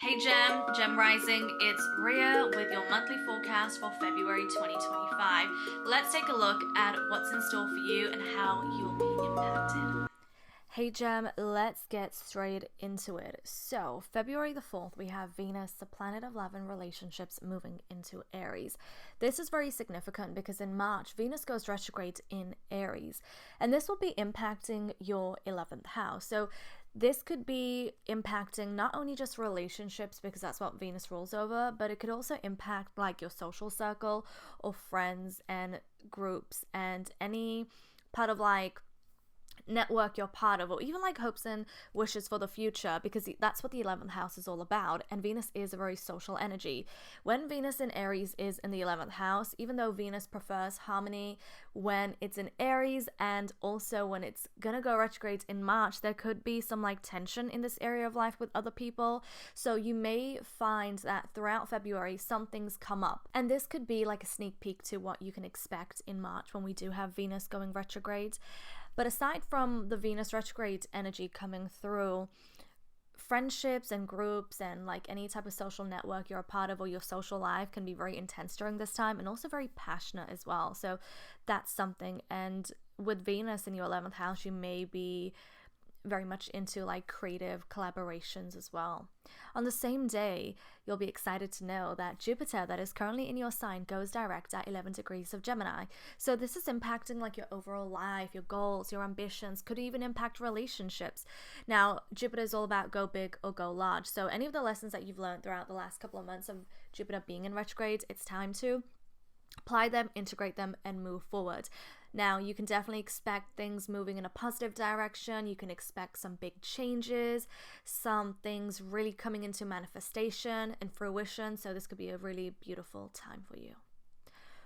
Hey Gem Rising, it's Ria with your monthly forecast for February 2025. Let's take a look at what's in store for you and how you'll be impacted. Hey Gem, let's get straight into it. So, February the 4th, we have Venus, the planet of love and relationships, moving into Aries. This is very significant because in March, Venus goes retrograde in Aries, and this will be impacting your 11th house. So, this could be impacting not only just relationships because that's what Venus rules over, but it could also impact like your social circle or friends and groups and any part of like network you're part of, or even like hopes and wishes for the future, because that's what the 11th house is all about. And Venus is a very social energy. When Venus in Aries is in the 11th house, even though Venus prefers harmony when it's in Aries, and also when it's gonna go retrograde in March, there could be some like tension in this area of life with other people. So you may find that throughout February some things come up, and this could be like a sneak peek to what you can expect in March when we do have Venus going retrograde. But aside from the Venus retrograde energy coming through, friendships and groups and like any type of social network you're a part of or your social life can be very intense during this time, and also very passionate as well. So that's something. And with Venus in your 11th house, you may be very much into like creative collaborations as well. On the same day, you'll be excited to know that Jupiter, that is currently in your sign, goes direct at 11 degrees of Gemini. So this is impacting like your overall life, your goals, your ambitions, could even impact relationships. Now, Jupiter is all about go big or go large. So any of the lessons that you've learned throughout the last couple of months of Jupiter being in retrograde, it's time to apply them, integrate them, and move forward. Now, you can definitely expect things moving in a positive direction. You can expect some big changes, some things really coming into manifestation and fruition. So this could be a really beautiful time for you.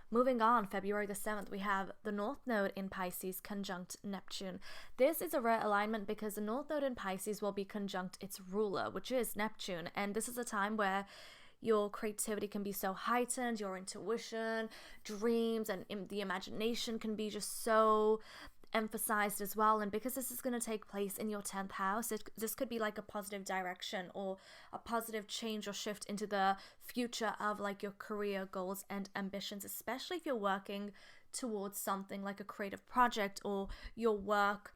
Moving on, February the 7th, we have the North Node in Pisces conjunct Neptune. This is a rare alignment because the North Node in Pisces will be conjunct its ruler, which is Neptune. And this is a time where your creativity can be so heightened, your intuition, dreams, and the imagination can be just so emphasized as well. And because this is going to take place in your 10th house, this could be like a positive direction or a positive change or shift into the future of like your career goals and ambitions, especially if you're working towards something like a creative project or your work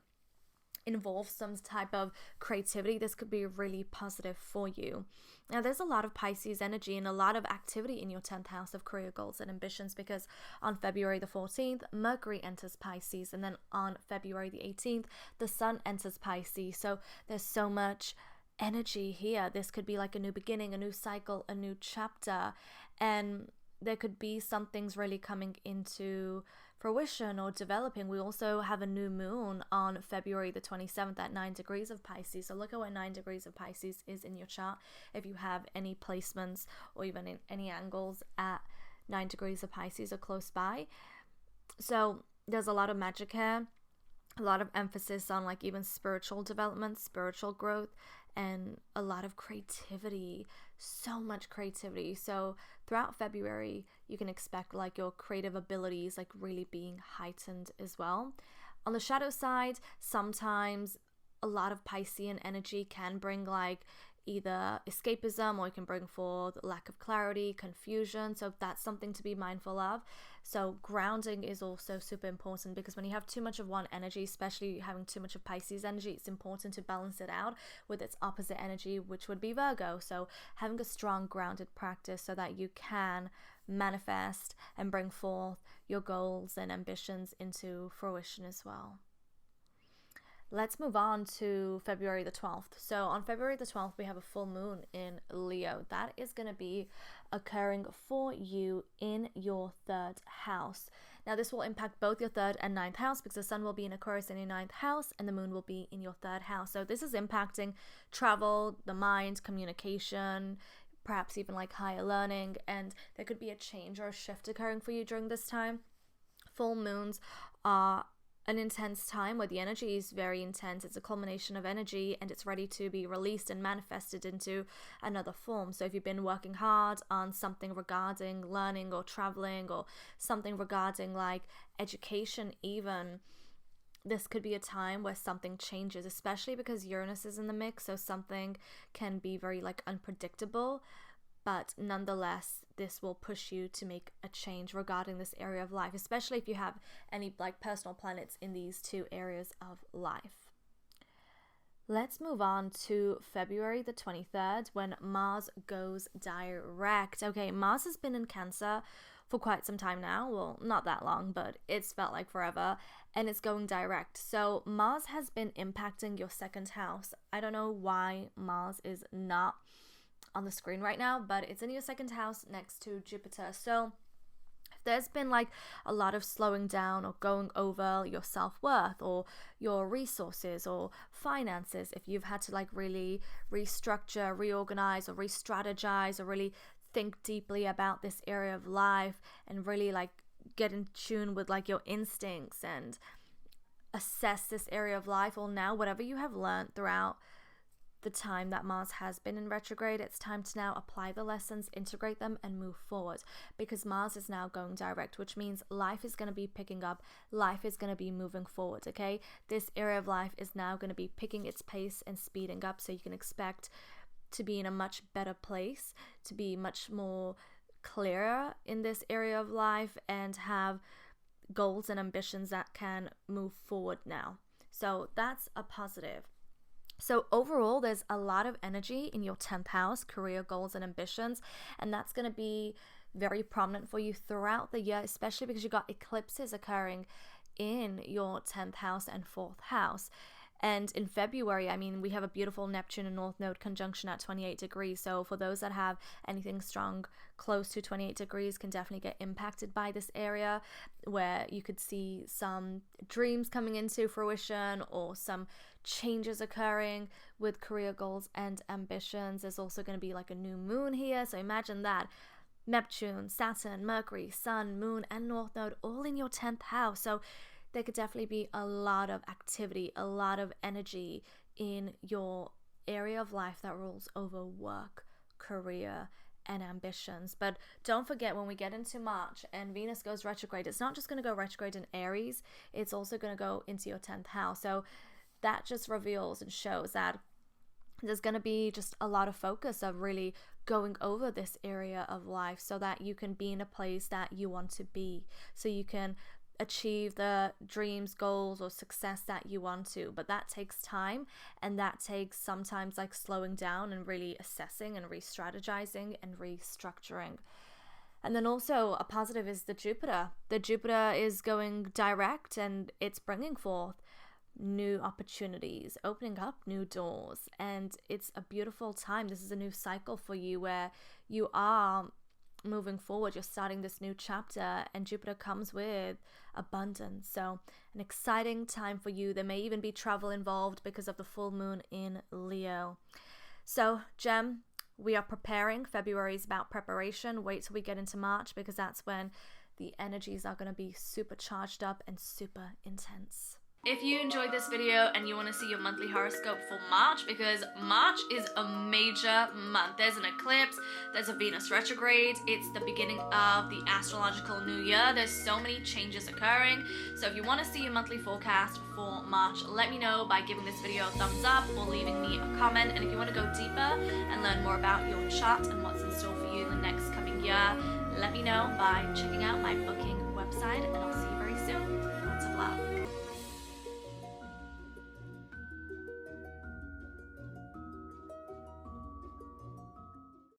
involves some type of creativity. This could be really positive for you. Now, there's a lot of Pisces energy and a lot of activity in your 10th house of career goals and ambitions, because on February the 14th, Mercury enters Pisces, and then on February the 18th, the Sun enters Pisces. So there's so much energy here. This could be like a new beginning, a new cycle, a new chapter, and there could be some things really coming into fruition or developing. We also have a new moon on February the 27th at 9 degrees of Pisces. So look at where 9 degrees of Pisces is in your chart if you have any placements or even in any angles at 9 degrees of Pisces or close by. So there's a lot of magic here, a lot of emphasis on like even spiritual development, spiritual growth, and a lot of creativity, so much creativity. So throughout February, you can expect like your creative abilities like really being heightened as well. On the shadow side, sometimes a lot of Piscean energy can bring like either escapism, or it can bring forth lack of clarity, confusion. So that's something to be mindful of. So grounding is also super important, because when you have too much of one energy, especially having too much of Pisces energy, it's important to balance it out with its opposite energy, which would be Virgo. So having a strong grounded practice so that you can manifest and bring forth your goals and ambitions into fruition as well. Let's move on to February the 12th. So on February the 12th, we have a full moon in Leo. That is going to be occurring for you in your 3rd house. Now, this will impact both your 3rd and 9th house, because the sun will be in Aquarius in your 9th house and the moon will be in your 3rd house. So this is impacting travel, the mind, communication, perhaps even like higher learning, and there could be a change or a shift occurring for you during this time. Full moons are an intense time where the energy is very intense. It's a culmination of energy and it's ready to be released and manifested into another form. So if you've been working hard on something regarding learning or traveling, or something regarding like education even, this could be a time where something changes, especially because Uranus is in the mix, so something can be very like unpredictable, but nonetheless this will push you to make a change regarding this area of life, especially if you have any like personal planets in these two areas of life. Let's move on to February the 23rd, when Mars goes direct. Okay, Mars has been in Cancer for quite some time now. Well, not that long, but it's felt like forever, and it's going direct. So Mars has been impacting your second house. I don't know why Mars is not on the screen right now, but it's in your second house next to Jupiter. So if there's been like a lot of slowing down or going over your self-worth or your resources or finances, if you've had to like really restructure, reorganize, or re-strategize, or really think deeply about this area of life and really like get in tune with like your instincts and assess this area of life, or now whatever you have learned throughout the time that Mars has been in retrograde, it's time to now apply the lessons, integrate them, and move forward, because Mars is now going direct, which means life is going to be picking up, life is going to be moving forward. Okay, this area of life is now going to be picking its pace and speeding up, so you can expect to be in a much better place, to be much more clearer in this area of life, and have goals and ambitions that can move forward now. So that's a positive. So overall, there's a lot of energy in your 10th house, career goals and ambitions, and that's going to be very prominent for you throughout the year, especially because you got eclipses occurring in your 10th house and 4th house. And in February, I mean, we have a beautiful Neptune and North Node conjunction at 28 degrees. So for those that have anything strong close to 28 degrees can definitely get impacted by this area, where you could see some dreams coming into fruition or some changes occurring with career goals and ambitions. There's also going to be like a new moon here. So imagine that. Neptune, Saturn, Mercury, Sun, Moon, and North Node all in your 10th house. So there could definitely be a lot of activity, a lot of energy in your area of life that rolls over work, career, and ambitions. But don't forget, when we get into March and Venus goes retrograde, it's not just going to go retrograde in Aries, it's also going to go into your 10th house. So that just reveals and shows that there's going to be just a lot of focus of really going over this area of life so that you can be in a place that you want to be, so you can achieve the dreams, goals, or success that you want to. But that takes time, and that takes sometimes like slowing down and really assessing and re-strategizing and restructuring. And then also a positive is the Jupiter. The Jupiter is going direct, and it's bringing forth new opportunities, opening up new doors, and it's a beautiful time. This is a new cycle for you where you are moving forward, you're starting this new chapter, and Jupiter comes with abundance. So an exciting time for you. There may even be travel involved because of the full moon in Leo. So Gem, we are preparing. February is about preparation. Wait till we get into March, because that's when the energies are going to be super charged up and super intense. If you enjoyed this video and you want to see your monthly horoscope for March, because March is a major month. There's an eclipse, there's a Venus retrograde, it's the beginning of the astrological new year. There's so many changes occurring. So if you want to see your monthly forecast for March, let me know by giving this video a thumbs up or leaving me a comment. And if you want to go deeper and learn more about your chart and what's in store for you in the next coming year, let me know by checking out my booking website, and I'll see you